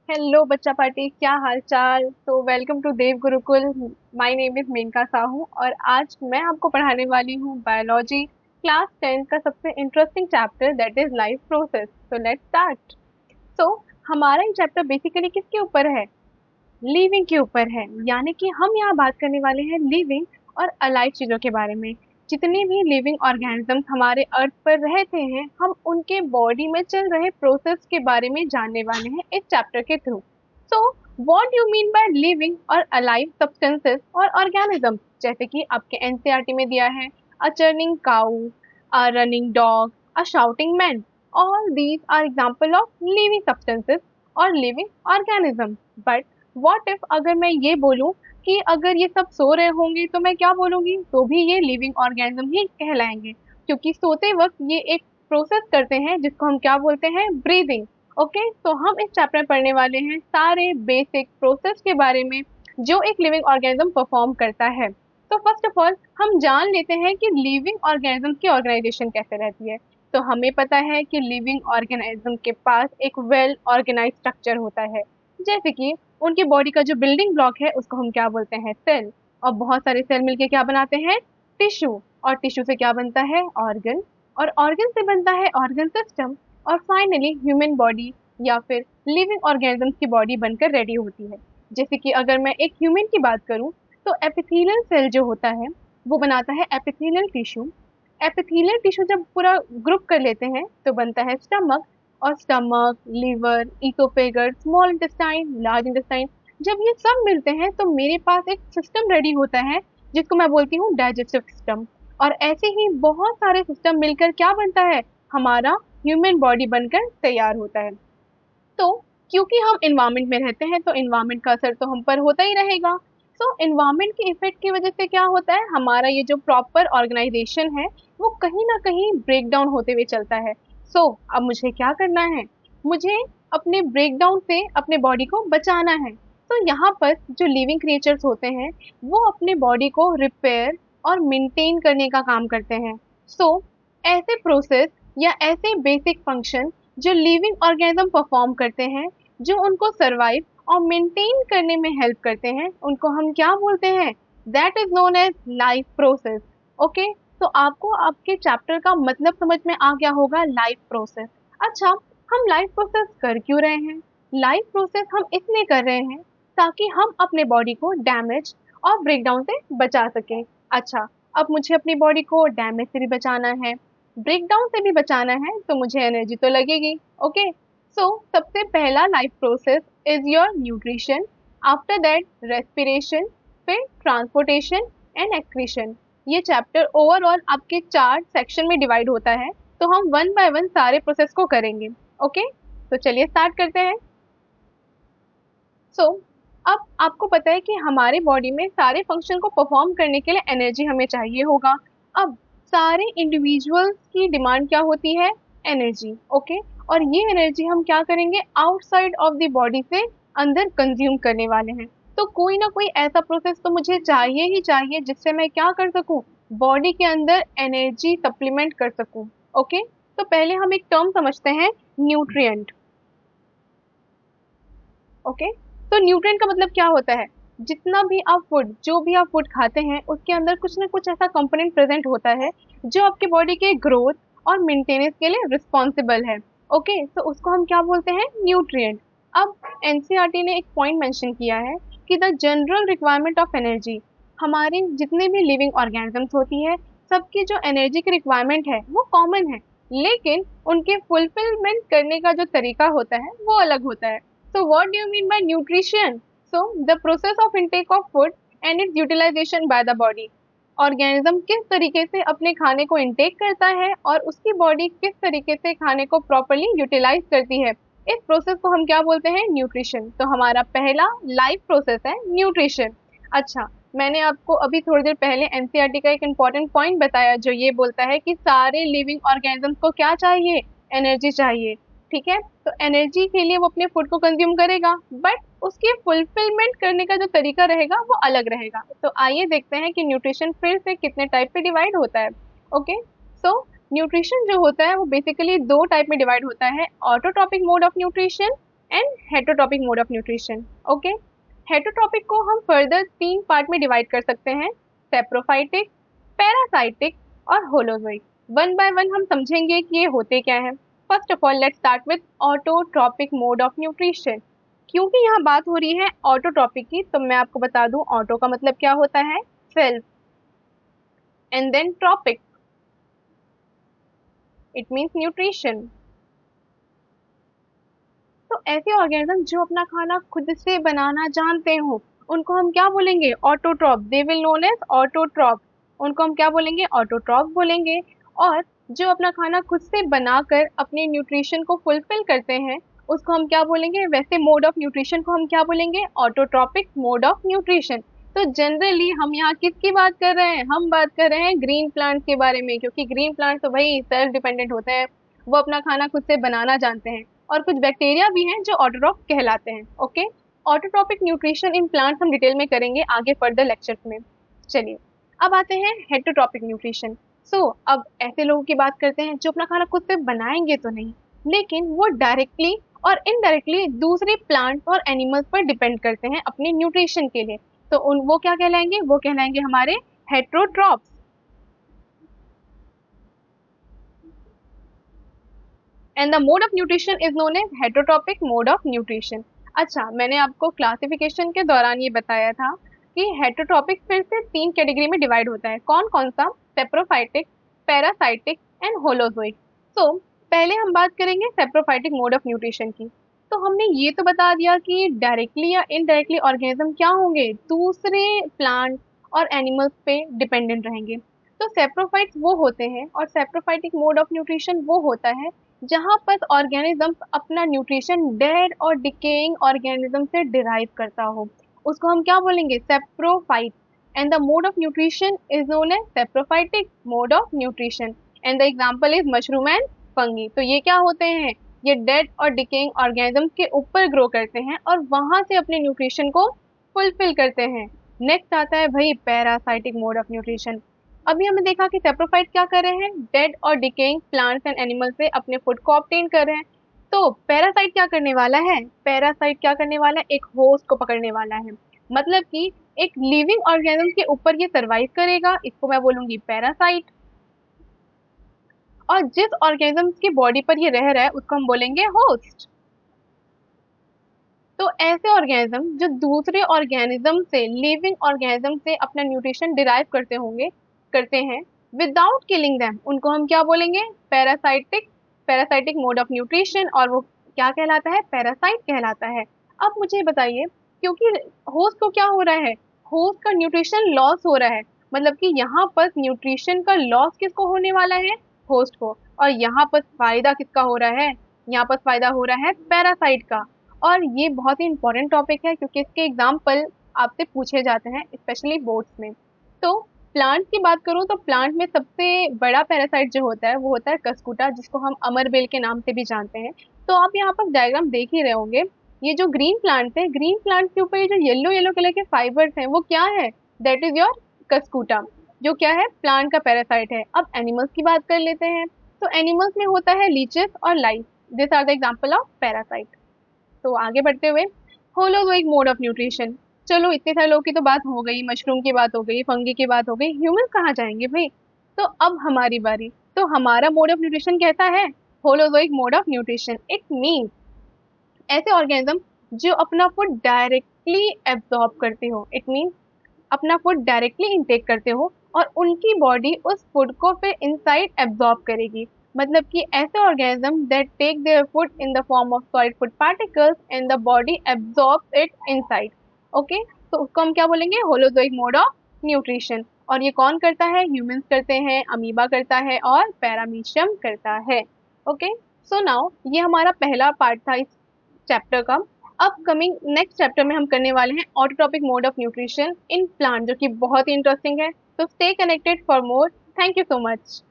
Hello बच्चा party, क्या हाल चाल। तो welcome to Dev Gurukul. My name is Menka Sahu और आज मैं आपको पढ़ाने वाली हूँ बायोलॉजी क्लास 10 का सबसे interesting chapter that is life process. तो लेट्स स्टार्ट। सो हमारा ये चैप्टर बेसिकली किसके ऊपर है? लिविंग के ऊपर है। यानी कि हम यहाँ बात करने वाले हैं लिविंग और अलाइव चीजों के बारे में। जितने भी लिविंग ऑर्गेनिजम्स हमारे अर्थ पर रहते हैं, हम उनके बॉडी में चल रहे प्रोसेस के बारे में जानने वाले हैं इस चैप्टर के थ्रू। So what you mean by living or alive substances or organism? जैसे कि आपके एनसीईआरटी में दिया है, a churning cow, a running dog, a shouting man, all these are example of living substances और living organism। But what if अगर मैं ये बोलूं कि अगर ये सब सो रहे होंगे तो मैं क्या बोलूंगी, तो भी ये लिविंग ऑर्गेनिज्म ही कहलाएंगे, क्योंकि सोते वक्त ये एक प्रोसेस करते हैं जिसको हम क्या बोलते हैं, ब्रीदिंग। ओके, तो हम इस चैप्टर में पढ़ने वाले हैं सारे बेसिक प्रोसेस के बारे में जो एक लिविंग ऑर्गेनिज्म परफॉर्म करता है। तो फर्स्ट ऑफ ऑल हम जान लेते हैं कि लिविंग ऑर्गेनिज्म की ऑर्गेनाइजेशन कैसे रहती है। तो हमें पता है कि लिविंग ऑर्गेनिज्म के पास एक वेल ऑर्गेनाइज स्ट्रक्चर होता है। जैसे कि उनकी बॉडी का जो बिल्डिंग ब्लॉक है उसको हम क्या बोलते हैं, सेल। और बहुत सारे सेल मिलके क्या बनाते हैं, टिश्यू। और टिश्यू से क्या बनता है, ऑर्गन। और ऑर्गन से बनता है ऑर्गन सिस्टम। और फाइनली ह्यूमन बॉडी या फिर लिविंग ऑर्गेनिज्म की बॉडी बनकर रेडी होती है। जैसे कि अगर मैं एक ह्यूमन की बात करूं तो एपिथेलियल सेल जो होता है वो बनाता है एपिथेलियल टिश्यू। एपिथेलियल टिश्यू जब पूरा ग्रुप कर लेते हैं तो बनता है स्टमक। और stomach, liver, oesophagus, small intestine, large intestine, जब ये सब मिलते हैं तो मेरे पास एक सिस्टम रेडी होता है जिसको मैं बोलती हूँ डाइजेस्टिव सिस्टम। और ऐसे ही बहुत सारे सिस्टम मिलकर क्या बनता है, हमारा ह्यूमन बॉडी बनकर तैयार होता है। तो क्योंकि हम इन्वायरमेंट में रहते हैं तो इन्वायरमेंट का असर तो हम पर होता ही रहेगा। सो इन्वायरमेंट के इफेक्ट की वजह से क्या होता है, हमारा ये जो प्रॉपर ऑर्गेनाइजेशन है वो कहीं ना कहीं ब्रेक डाउन होते हुए चलता है। अब मुझे क्या करना है, मुझे अपने ब्रेक डाउन से अपने बॉडी को बचाना है। तो यहाँ पर जो लिविंग क्रिएचर्स होते हैं वो अपने बॉडी को रिपेयर और मेंटेन करने का काम करते हैं। सो ऐसे प्रोसेस या ऐसे बेसिक फंक्शन जो लिविंग ऑर्गेनिज्म परफॉर्म करते हैं, जो उनको सरवाइव और मेंटेन करने में हेल्प करते हैं, उनको हम क्या बोलते हैं, that is known as life process. Okay, तो आपको आपके चैप्टर का मतलब समझ में आ गया होगा, लाइफ प्रोसेस। अच्छा, हम लाइफ प्रोसेस कर क्यों रहे हैं? लाइफ प्रोसेस हम इसलिए कर रहे हैं ताकि हम अपने बॉडी को डैमेज और ब्रेकडाउन से बचा सकें। अच्छा, अब मुझे अपनी बॉडी को डैमेज से भी बचाना है, ब्रेकडाउन से भी बचाना है, तो मुझे एनर्जी तो लगेगी। ओके, सो सबसे पहला life process is your nutrition. After that respiration, फिर ट्रांसपोर्टेशन एंड एक्सक्रीशन। ये चैप्टर ओवरऑल आपके 4 सेक्शन में डिवाइड होता है, तो हम वन बाय वन सारे प्रोसेस को करेंगे। ओके, तो चलिए स्टार्ट करते हैं। सो अब आपको पता है कि हमारे बॉडी में सारे फंक्शन को परफॉर्म करने के लिए एनर्जी हमें चाहिए होगा। अब सारे इंडिविजुअल्स की डिमांड क्या होती है, एनर्जी। ओके, और ये एनर्जी हम क्या करेंगे, आउटसाइड ऑफ द बॉडी से अंदर कंज्यूम करने वाले हैं। तो कोई ना कोई ऐसा प्रोसेस तो मुझे चाहिए ही चाहिए जिससे मैं क्या कर सकूं, बॉडी के अंदर एनर्जी सप्लीमेंट कर सकूं। ओके, तो पहले हम एक टर्म समझते हैं, न्यूट्रिएंट। ओके, तो न्यूट्रिएंट का मतलब क्या होता है, जितना भी आप फूड, जो भी आप फूड खाते हैं उसके अंदर कुछ ना कुछ ऐसा कंपोनेंट प्रेजेंट होता है जो आपके बॉडी के ग्रोथ और मेंटेनेंस के लिए रिस्पॉन्सिबल है। ओके, तो उसको हम क्या बोलते हैं, न्यूट्रिएंट। अब एनसीईआरटी ने एक पॉइंट मेंशन किया है कि the general requirement of energy, हमारे जितने भी लिविंग ऑर्गेनिजम्स होती है सबकी जो एनर्जी की रिक्वायरमेंट है वो कॉमन है, लेकिन उनके फुलफिलमेंट करने का जो तरीका होता है वो अलग होता है। So what do you mean by nutrition? So the process of intake of food and its utilization by the body. Organism किस तरीके से अपने खाने को इंटेक करता है और उसकी बॉडी किस तरीके से खाने को प्रॉपरली यूटिलाइज करती है, इस प्रोसेस को हम क्या बोलते हैं, न्यूट्रिशन। तो हमारा पहला लाइफ प्रोसेस है न्यूट्रिशन। अच्छा, मैंने आपको अभी थोड़ी देर पहले एनसीईआरटी का एक इम्पॉर्टेंट पॉइंट बताया जो ये बोलता है कि सारे लिविंग ऑर्गेनिजम्स को क्या चाहिए, एनर्जी चाहिए। ठीक है, तो एनर्जी के लिए वो अपने फूड को कंज्यूम करेगा, बट उसके फुलफिलमेंट करने का जो तरीका रहेगा वो अलग रहेगा। तो आइए देखते हैं कि न्यूट्रिशन फिर से कितने टाइप पे डिवाइड होता है। ओके, सो न्यूट्रिशन जो होता है वो बेसिकली 2 टाइप में डिवाइड होता है, autotrophic mode of nutrition and heterotrophic mode of nutrition. Okay, heterotrophic को हम फर्दर 3 पार्ट में डिवाइड कर सकते हैं, सेप्रोफाइटिक, पैरासाइटिक और होलोजोइक। वन बाय वन हम समझेंगे कि ये होते क्या है। First of all let's start with autotrophic mode of nutrition. क्योंकि यहाँ बात हो रही है ऑटोट्रॉपिक की, तो मैं आपको बता दूं ऑटो का मतलब क्या होता है, self, and then trophic, it means nutrition. तो ऐसे ऑर्गेनिज्म जो अपना खाना खुद से बनाना जानते हो उनको हम क्या बोलेंगे, autotroph. They will known as autotroph. उनको हम क्या बोलेंगे, ऑटोट्रॉप बोलेंगे। और जो अपना खाना खुद से बनाकर अपने न्यूट्रिशन को फुलफिल करते हैं उसको हम क्या बोलेंगे, वैसे मोड ऑफ न्यूट्रिशन को हम क्या बोलेंगे, ऑटोट्रॉपिक मोड ऑफ न्यूट्रिशन। तो जनरली हम यहाँ किसकी बात कर रहे हैं, हम बात कर रहे हैं ग्रीन प्लांट्स के बारे में, क्योंकि ग्रीन प्लांट्स तो भाई सेल्फ डिपेंडेंट होते हैं, वो अपना खाना खुद से बनाना जानते हैं। और कुछ बैक्टीरिया भी हैं जो ऑटोट्रॉप कहलाते हैं। Okay, autotrophic nutrition in plants हम डिटेल में करेंगे आगे फर्दर लेक्चर्स में। चलिए अब आते हैं हेटरोट्रॉपिक न्यूट्रिशन। अब ऐसे लोगों की बात करते हैं जो अपना खाना खुद से बनाएंगे तो नहीं, लेकिन वो डायरेक्टली और इनडायरेक्टली दूसरे प्लांट और एनिमल्स पर डिपेंड करते हैं अपने न्यूट्रिशन के लिए। तो वो क्या कहलाएंगे, वो कहलाएंगे हमारे heterotrophs. And the mode of nutrition is known as heterotrophic mode of nutrition. अच्छा, मैंने आपको क्लासिफिकेशन के दौरान ये बताया था कि हेटरोट्रॉपिक फिर से 3 कैटेगरी में डिवाइड होता है। कौन कौन सा, सेप्रोफाइटिक, पैरासाइटिक एंड होलोजोइक। पहले हम बात करेंगे सेप्रोफाइटिक मोड ऑफ न्यूट्रिशन की। तो हमने ये तो बता दिया कि डायरेक्टली या इनडायरेक्टली ऑर्गेनिज्म क्या होंगे, दूसरे प्लांट और एनिमल्स पे डिपेंडेंट रहेंगे। तो सेप्रोफाइट्स वो होते हैं और सेप्रोफाइटिक मोड ऑफ न्यूट्रिशन वो होता है जहाँ पर ऑर्गेनिज्म अपना न्यूट्रिशन डेड और डिकेइंग ऑर्गेनिज्म से डिराइव करता हो, उसको हम क्या बोलेंगे, saprophyte. And the mode of nutrition is known as saprophytic mode of nutrition. And the example is mushroom and fungi. तो ये क्या होते हैं, ये डेड और डिकेइंग ऑर्गेनिज्म के ऊपर ग्रो करते हैं और वहां से अपने न्यूट्रिशन को फुलफिल करते हैं। नेक्स्ट आता है भाई पैरासाइटिक मोड ऑफ न्यूट्रिशन। अभी हमने देखा कि सेप्रोफाइट क्या कर रहे हैं, डेड और डिकेइंग प्लांट्स एंड एनिमल्स से अपने फूड को ऑब्टेन कर रहे हैं। तो पैरासाइट क्या करने वाला है, पैरासाइट क्या करने वाला है, एक होस्ट को पकड़ने वाला है। मतलब कि एक लिविंग ऑर्गेनिज्म के ऊपर ये सर्वाइव करेगा, इसको मैं बोलूंगी पैरासाइट। और जिस ऑर्गेनिज्म की बॉडी पर ये रह रहा है उसको हम बोलेंगे होस्ट। तो ऐसे ऑर्गेनिज्म जो दूसरे ऑर्गेनिज्म से, लिविंग ऑर्गेनिज्म से अपना न्यूट्रिशन डिराइव करते हैं विदाउट किलिंग देम, उनको हम क्या बोलेंगे, पैरासाइटिक मोड ऑफ न्यूट्रिशन। और वो क्या कहलाता है, पैरासाइट कहलाता है। अब मुझे बताइए, क्योंकि होस्ट को क्या हो रहा है, होस्ट का न्यूट्रिशन लॉस हो रहा है, मतलब कि यहाँ पर न्यूट्रिशन का लॉस किसको होने वाला है, होस्ट को। और यहाँ पर फायदा किसका हो रहा है, यहाँ पर फायदा हो रहा है पैरासाइट का। और ये बहुत ही इंपॉर्टेंट टॉपिक है क्योंकि इसके एग्जाम्पल आपसे पूछे जाते हैं स्पेशली बोर्ड्स में। तो प्लांट की बात करूँ तो प्लांट में सबसे बड़ा पैरासाइट जो होता है वो होता है कस्कुटा, जिसको हम अमरबेल के नाम से भी जानते हैं। तो आप यहाँ पर डायग्राम देख ही रहे होंगे, ये जो ग्रीन प्लांट है, ग्रीन प्लांट के ऊपर ये जो येलो येलो कलर के फाइबर्स हैं वो क्या है, दैट इज योर कस्कुटा, जो क्या है, प्लांट का पैरासाइट है। अब एनिमल्स की बात कर लेते हैं। तो एनिमल्स में होता है लीचेस और lice, this are the example of parasite. तो आगे बढ़ते हुए होलोजोइक मोड ऑफ न्यूट्रिशन। चलो इतने सारे लोगों की तो बात हो गई, मशरूम की बात हो गई, फंगी की बात हो गई, ह्यूमन कहाँ जाएंगे भाई। तो अब हमारी बारी। तो हमारा मोड ऑफ न्यूट्रिशन कैसा है, holozoic mode of nutrition. It means ऐसे ऑर्गेनिज्म जो अपना फूड डायरेक्टली एब्जॉर्ब करते हो, इट मीन्स अपना फूड डायरेक्टली इनटेक करते हो और उनकी बॉडी उस फूड को फिर इनसाइड एब्जॉर्ब करेगी। मतलब कि ऐसे organism that take their food in the form of solid food particles and the body absorb it inside. Okay, तो उसको हम क्या बोलेंगे, होलोजोइक मोड ऑफ न्यूट्रिशन। और ये कौन करता है, ह्यूमंस करते हैं, अमीबा करता है और पैरामीशियम करता है। ओके, सो नाउ ये हमारा पहला पार्ट था इस चैप्टर का। अपकमिंग नेक्स्ट चैप्टर में हम करने वाले हैं autotrophic mode of nutrition in plant, जो कि बहुत ही इंटरेस्टिंग है। तो stay connected for more. Thank you so much.